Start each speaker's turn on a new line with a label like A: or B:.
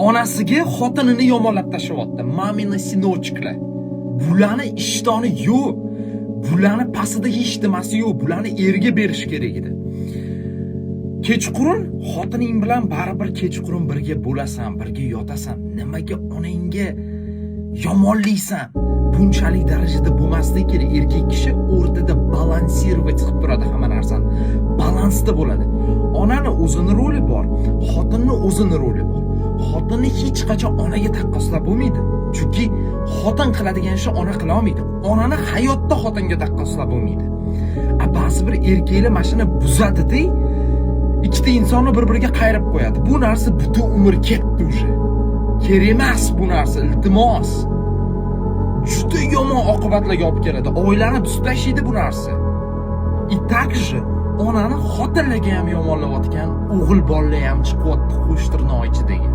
A: onasiga xotinini yomonlab tashlayapti. Mamina sinochklar. Bularni ishtoni yo'q. Bularni pasida hech nimasi yo'q. Bularni erga berish kerak edi. Kechqurun xotining bilan baribir kechqurun birga bo'lasan, birga yotasan. Nimaga onangga yomonlaysan? Bunchalik darajada bo'lmasligi kerak. Erkak kishi o'rtada balansировать qilib turadi hamma narsani. Balansda bo'ladi. Onani o'zini roli bor, xotinning o'zini roli bor. Xotinni hech qachon onaga taqqoslab bo'lmaydi. Chunki xotin qiladigan ishni ona qila olmaydi. Onani hayotda xotinga taqqoslab bo'lmaydi. Ba'zi bir erkaklar mashina buzadi-da, ikkita insonni bir-biriga qayrib qo'yadi. Bu narsa butun umr ketdi уже. Kerak emas bu narsa, iltimos. Juda yomon oqibatlarga olib keladi. Oilani buzib tashlaydi bu narsa. И также onani xotinlarga ham yomonlayotgan o'g'il bolalar ham chiqyapti qo'sh tirnoq ichidagi.